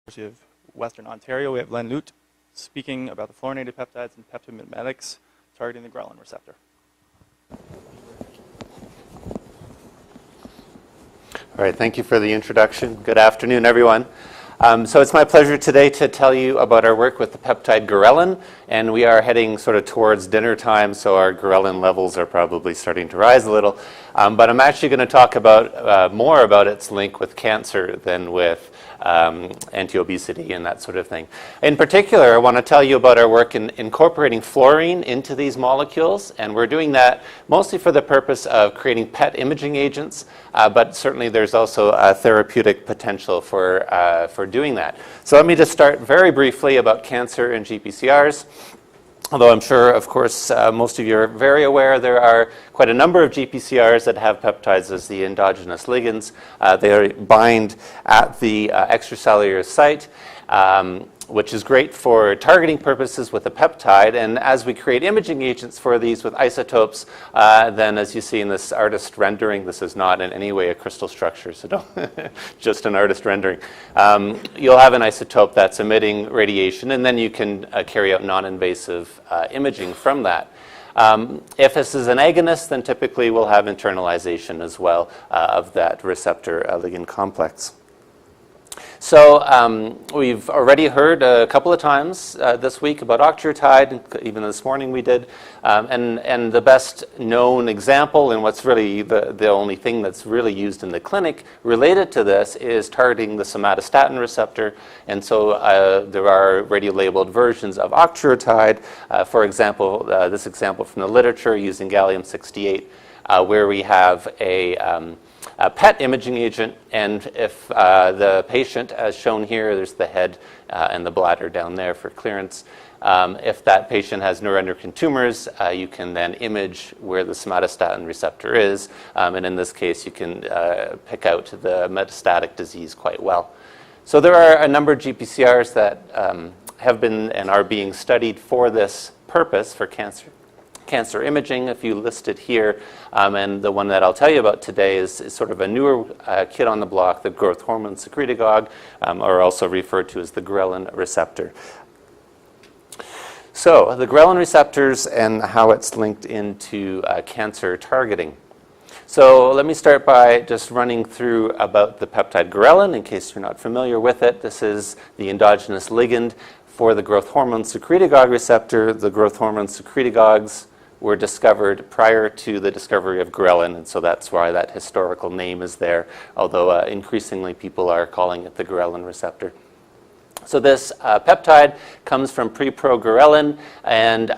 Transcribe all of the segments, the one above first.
University of Western Ontario. We have Luyt speaking about the fluorinated peptides and Peptidomimetics targeting the Ghrelin receptor. All right, thank you for the introduction. Good afternoon, everyone. So it's my pleasure today to tell you about our work with the peptide Ghrelin, and we are heading sort of towards dinner time, so our Ghrelin levels are probably starting to rise a little. But I'm actually going to talk about more about its link with cancer than with anti-obesity and that sort of thing. In particular, I want to tell you about our work in incorporating fluorine into these molecules, and we're doing that mostly for the purpose of creating PET imaging agents, but certainly there's also a therapeutic potential for doing that. So let me just start very briefly about cancer and GPCRs. Although I'm sure, of course, most of you are very aware there are quite a number of GPCRs that have peptides as the endogenous ligands. They bind at the extracellular site, which is great for targeting purposes with a peptide. And as we create imaging agents for these with isotopes, then as you see in this artist rendering, this is not in any way a crystal structure, so don't, just an artist rendering. You'll have an isotope that's emitting radiation, and then you can carry out non-invasive imaging from that. If this is an agonist, then typically we'll have internalization as well of that receptor ligand complex. So we've already heard a couple of times this week about octreotide, even this morning we did, and the best known example and what's really the only thing that's really used in the clinic related to this is targeting the somatostatin receptor, and so there are radiolabeled versions of octreotide, for example, this example from the literature using gallium-68, where we have a PET imaging agent, and if the patient, as shown here, there's the head and the bladder down there for clearance. If that patient has neuroendocrine tumors, you can then image where the somatostatin receptor is, and in this case, you can pick out the metastatic disease quite well. So there are a number of GPCRs that have been and are being studied for this purpose, for cancer imaging, a few listed here, and the one that I'll tell you about today is sort of a newer kid on the block, the growth hormone secretagogue, or also referred to as the Ghrelin receptor. So the Ghrelin receptors and how it's linked into cancer targeting. So let me start by just running through about the peptide Ghrelin in case you're not familiar with it. This is the endogenous ligand for the growth hormone secretagogue receptor. The growth hormone secretagogues were discovered prior to the discovery of Ghrelin, and so that's why that historical name is there, although increasingly people are calling it the Ghrelin receptor. So this peptide comes from pre-pro-Ghrelin and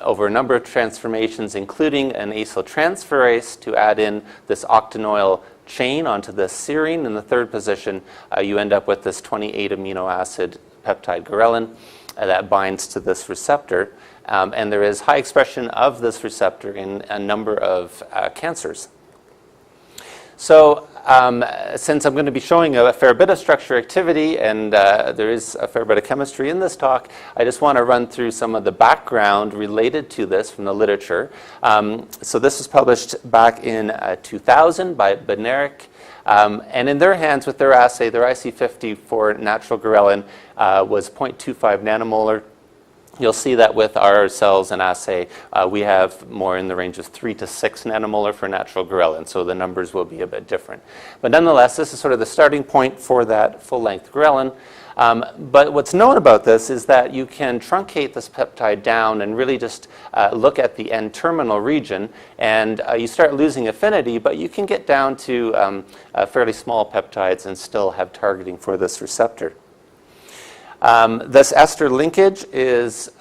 over a number of transformations, including an acyltransferase to add in this octanoyl chain onto the serine. In the third position, you end up with this 28 amino acid peptide Ghrelin that binds to this receptor. And there is high expression of this receptor in a number of cancers. So since I'm going to be showing a fair bit of structure activity and there is a fair bit of chemistry in this talk, I just want to run through some of the background related to this from the literature. So this was published back in 2000 by Benerick. And in their hands with their assay, their IC50 for natural Ghrelin was 0.25 nanomolar. You'll see that with our cells and assay, we have more in the range of 3 to 6 nanomolar for natural Ghrelin, so the numbers will be a bit different. But nonetheless, this is sort of the starting point for that full-length Ghrelin. But what's known about this is that you can truncate this peptide down and really just look at the N-terminal region, and you start losing affinity, but you can get down to fairly small peptides and still have targeting for this receptor. This ester linkage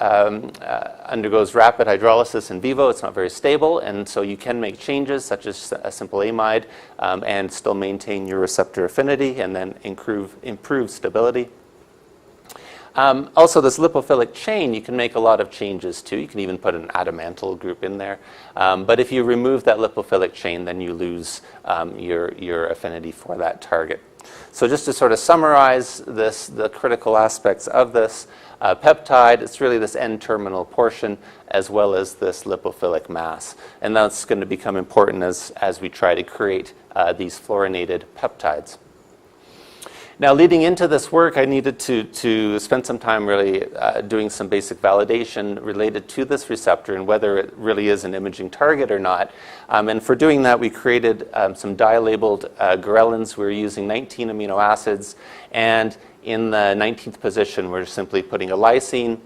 undergoes rapid hydrolysis in vivo. It's not very stable, and so you can make changes such as a simple amide and still maintain your receptor affinity and then improve stability. Also, this lipophilic chain, you can make a lot of changes to. You can even put an adamantyl group in there. But if you remove that lipophilic chain, then you lose your affinity for that target. So just to sort of summarize this, the critical aspects of this peptide, it's really this N-terminal portion as well as this lipophilic mass. And that's going to become important as we try to create these fluorinated peptides. Now, leading into this work, I needed to spend some time really doing some basic validation related to this receptor and whether it really is an imaging target or not. And for doing that, we created some dye-labeled Ghrelins. We're using 19 amino acids, and in the 19th position, we're simply putting a lysine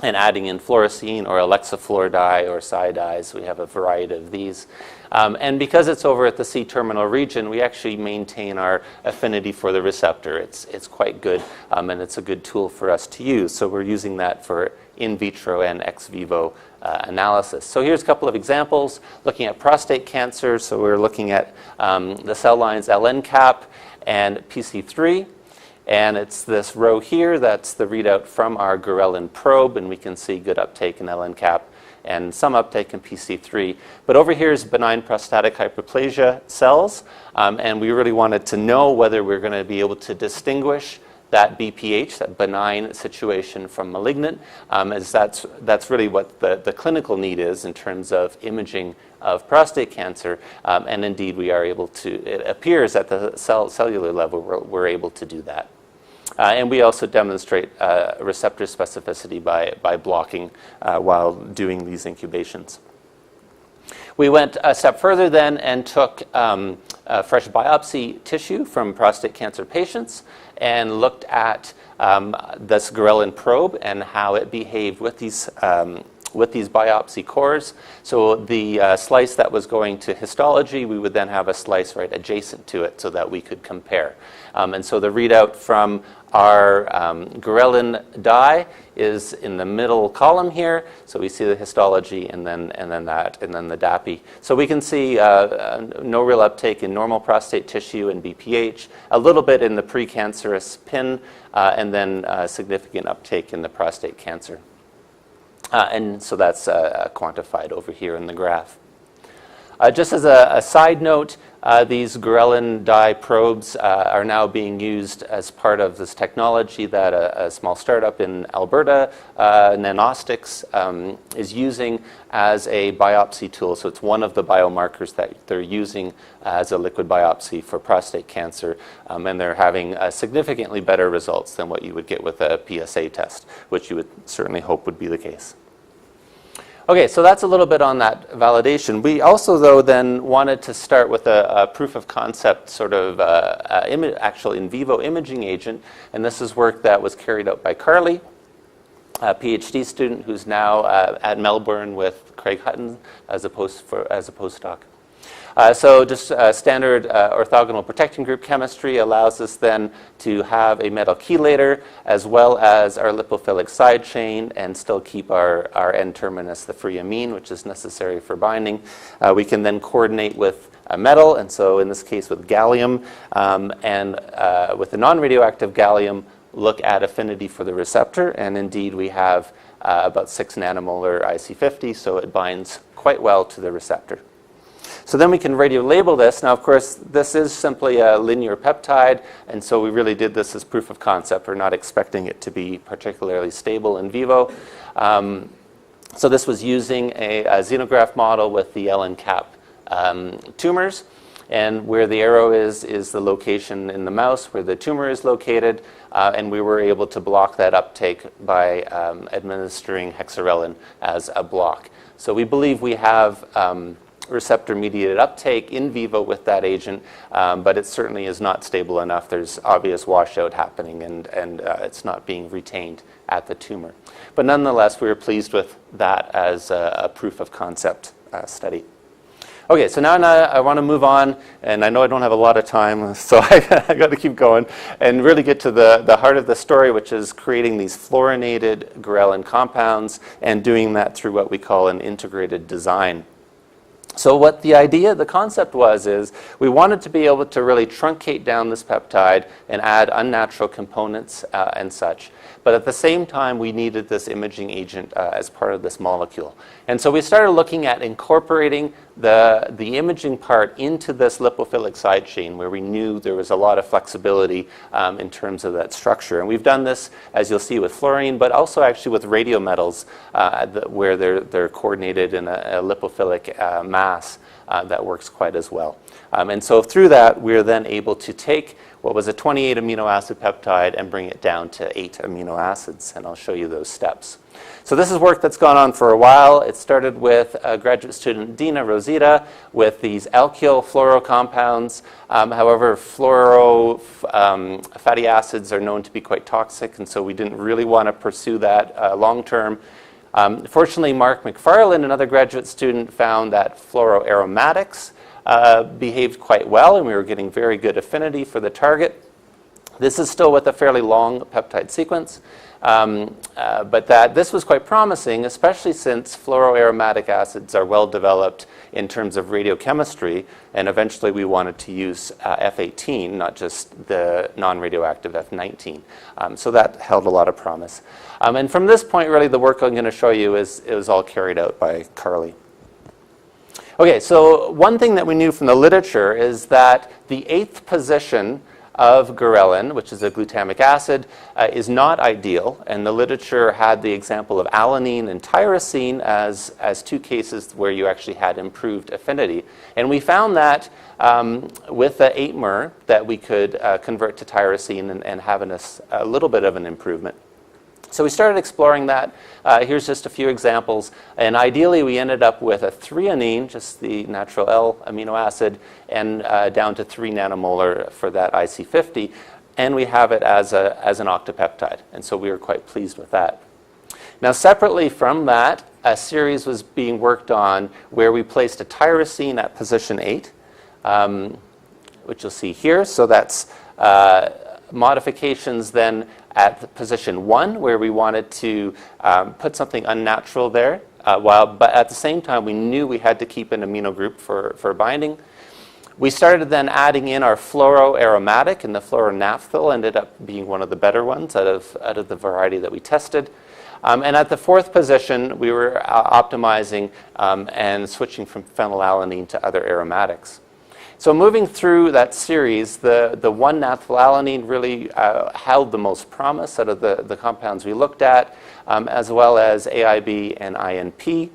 and adding in fluorescein or alexafluor dye or Psi dyes. We have a variety of these. And because it's over at the C-terminal region, we actually maintain our affinity for the receptor. It's quite good, and it's a good tool for us to use. So we're using that for in vitro and ex vivo analysis. So here's a couple of examples looking at prostate cancer. So we're looking at the cell lines LNCAP and PC3. And it's this row here that's the readout from our Ghrelin probe, and we can see good uptake in LNCAP and some uptake in PC3. But over here is benign prostatic hyperplasia cells, and we really wanted to know whether we're going to be able to distinguish that BPH, that benign situation, from malignant, as that's really what the clinical need is in terms of imaging of prostate cancer, and indeed we are able to, it appears at the cellular level we're able to do that. And we also demonstrate receptor specificity by blocking while doing these incubations. We went a step further then and took fresh biopsy tissue from prostate cancer patients and looked at this Ghrelin probe and how it behaved with these biopsy cores. So the slice that was going to histology, we would then have a slice right adjacent to it so that we could compare. And so the readout from our Ghrelin dye is in the middle column here. So we see the histology and then the DAPI. So we can see no real uptake in normal prostate tissue and BPH, a little bit in the precancerous PIN, and then significant uptake in the prostate cancer. And so that's quantified over here in the graph. Just as a side note, these Ghrelin dye probes are now being used as part of this technology that a small startup in Alberta, Nanostics, is using as a biopsy tool. So it's one of the biomarkers that they're using as a liquid biopsy for prostate cancer, and they're having significantly better results than what you would get with a PSA test, which you would certainly hope would be the case. Okay, so that's a little bit on that validation. We also, though, then wanted to start with a proof of concept sort of actual in vivo imaging agent, and this is work that was carried out by Carly, a PhD student who's now at Melbourne with Craig Hutton as a postdoc. So just standard orthogonal protecting group chemistry allows us then to have a metal chelator as well as our lipophilic side chain and still keep our N-terminus, the free amine, which is necessary for binding. We can then coordinate with a metal, and so in this case with gallium, and with the non-radioactive gallium, look at affinity for the receptor, and indeed we have about 6 nanomolar IC50, so it binds quite well to the receptor. So then we can radiolabel this. Now, of course, this is simply a linear peptide, and so we really did this as proof of concept. We're not expecting it to be particularly stable in vivo. So this was using a xenograft model with the LNCAP tumors, and where the arrow is the location in the mouse where the tumor is located, and we were able to block that uptake by administering hexarelin as a block. So we believe we have receptor-mediated uptake in vivo with that agent, but it certainly is not stable enough. There's obvious washout happening, and it's not being retained at the tumor. But nonetheless, we were pleased with that as a proof of concept study. Okay, so now I want to move on, and I know I don't have a lot of time, so I got to keep going and really get to the heart of the story, which is creating these fluorinated Ghrelin compounds and doing that through what we call an integrated design. So what the concept is we wanted to be able to really truncate down this peptide and add unnatural components and such. But at the same time, we needed this imaging agent as part of this molecule. And so we started looking at incorporating the imaging part into this lipophilic side chain where we knew there was a lot of flexibility in terms of that structure. And we've done this, as you'll see, with fluorine, but also actually with radiometals where they're coordinated in a lipophilic mass that works quite as well. And so through that, we're then able to take what was a 28 amino acid peptide and bring it down to 8 amino acids, and I'll show you those steps. So this is work that's gone on for a while. It started with graduate student Dina Rosita with these alkyl fluoro compounds. However, fluoro fatty acids are known to be quite toxic, and so we didn't really want to pursue that long term. Fortunately, Mark McFarland, another graduate student, found that Fluoro-aromatics behaved quite well, and we were getting very good affinity for the target. This is still with a fairly long peptide sequence, but this was quite promising, especially since fluoroaromatic acids are well developed in terms of radiochemistry, and eventually we wanted to use F18, not just the non-radioactive F19. So that held a lot of promise. And from this point, really, the work I'm going to show you is all carried out by Carly. Okay, so one thing that we knew from the literature is that the 8th position of Ghrelin, which is a glutamic acid, is not ideal, and the literature had the example of alanine and tyrosine as 2 cases where you actually had improved affinity. And we found that with the 8-mer that we could convert to tyrosine and have a little bit of an improvement. So we started exploring that. Here's just a few examples. And ideally, we ended up with a threonine, just the natural L amino acid, and down to 3 nanomolar for that IC50. And we have it as an octopeptide. And so we were quite pleased with that. Now, separately from that, a series was being worked on where we placed a tyrosine at position 8, which you'll see here. So that's modifications then at position 1, where we wanted to put something unnatural there, but at the same time we knew we had to keep an amino group for binding. We started then adding in our fluoro-aromatic, and the fluoronaphthol ended up being one of the better ones out of the variety that we tested. And at the 4th position, we were optimizing and switching from phenylalanine to other aromatics. So moving through that series, the 1-naphthylalanine really held the most promise out of the compounds we looked at, as well as AIB and INP,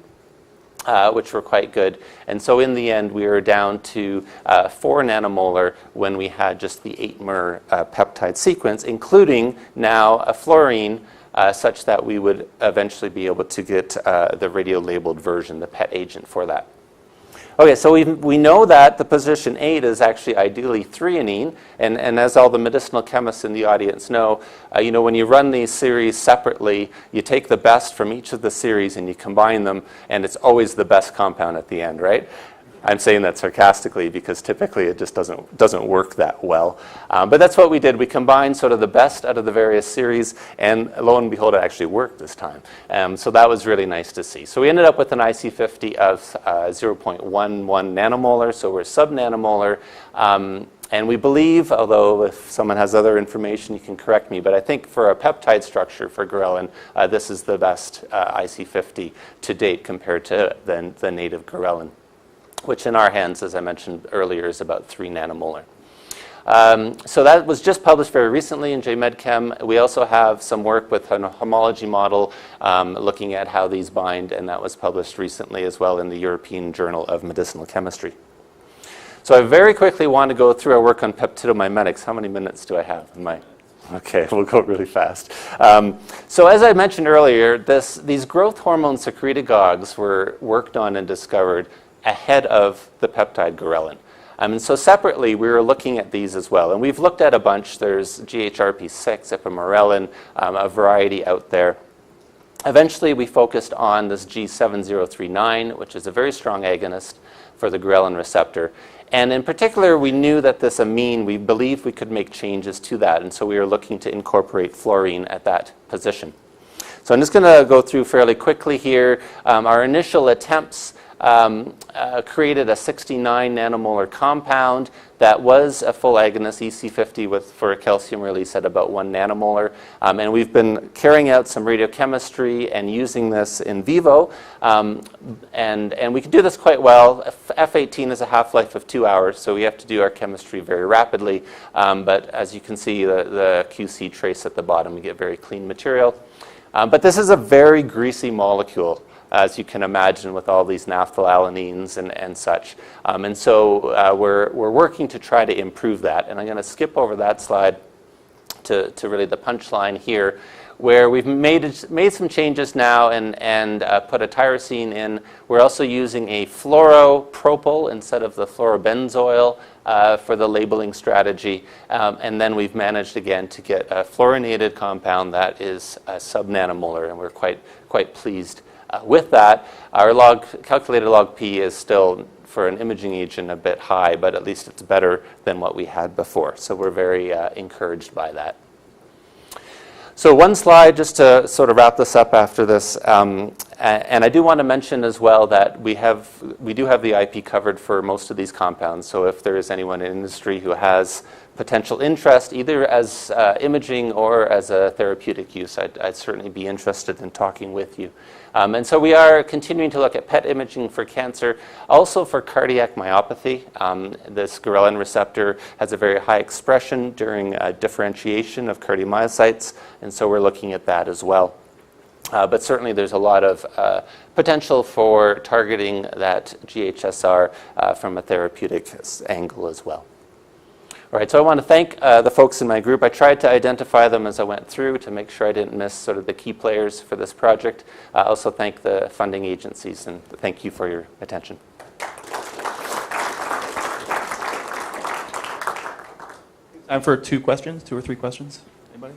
which were quite good. And so in the end, we were down to 4 nanomolar when we had just the 8-mer peptide sequence, including now a fluorine, such that we would eventually be able to get the radio-labeled version, the PET agent for that. Okay, so we know that the position 8 is actually ideally threonine, and as all the medicinal chemists in the audience know, when you run these series separately, you take the best from each of the series and you combine them, and it's always the best compound at the end, right? I'm saying that sarcastically because typically it just doesn't work that well. But that's what we did. We combined sort of the best out of the various series, and lo and behold, it actually worked this time. So that was really nice to see. So we ended up with an IC50 of 0.11 nanomolar, so we're sub-nanomolar. And we believe, although if someone has other information, you can correct me, but I think for a peptide structure for Ghrelin, this is the best IC50 to date compared to the native Ghrelin, which in our hands, as I mentioned earlier, is about 3 nanomolar. So that was just published very recently in JMedChem. We also have some work with a homology model looking at how these bind, and that was published recently as well in the European Journal of Medicinal Chemistry. So I very quickly want to go through our work on peptidomimetics. How many minutes do I have? Okay, we'll go really fast. So as I mentioned earlier, these growth hormone secretagogues were worked on and discovered ahead of the peptide Ghrelin. And so separately, we were looking at these as well. And we've looked at a bunch. There's GHRP6, ipamorelin, a variety out there. Eventually, we focused on this G7039, which is a very strong agonist for the Ghrelin receptor. And in particular, we knew that this amine, we believed we could make changes to that. And so we were looking to incorporate fluorine at that position. So I'm just going to go through fairly quickly here. Our initial attempts created a 69 nanomolar compound that was a full agonist, EC50, for a calcium release at about 1 nanomolar. And we've been carrying out some radiochemistry and using this in vivo. And we can do this quite well. F18 is a half-life of 2 hours, so we have to do our chemistry very rapidly. But as you can see, the QC trace at the bottom, we get very clean material. But this is a very greasy molecule. as you can imagine, with all these naphthylalanines and such. And so we're working to try to improve that. And I'm going to skip over that slide to really the punchline here, where we've made some changes now and put a tyrosine in. We're also using a fluoropropyl instead of the fluorobenzoyl for the labeling strategy. And then we've managed again to get a fluorinated compound that is sub-nanomolar, and we're quite pleased with that. Our calculated log P is still, for an imaging agent, a bit high, but at least it's better than what we had before. So we're very encouraged by that. So one slide just to sort of wrap this up after this, and I do want to mention as well that we do have the IP covered for most of these compounds. So if there is anyone in industry who has potential interest, either as imaging or as a therapeutic use, I'd certainly be interested in talking with you. And so we are continuing to look at PET imaging for cancer, also for cardiac myopathy. This Ghrelin receptor has a very high expression during differentiation of cardiomyocytes, and so we're looking at that as well. But certainly there's a lot of potential for targeting that GHSR from a therapeutic angle as well. All right, so I want to thank the folks in my group. I tried to identify them as I went through to make sure I didn't miss sort of the key players for this project. I also thank the funding agencies, and thank you for your attention. Time for 2 questions, 2 or 3 questions. Anybody?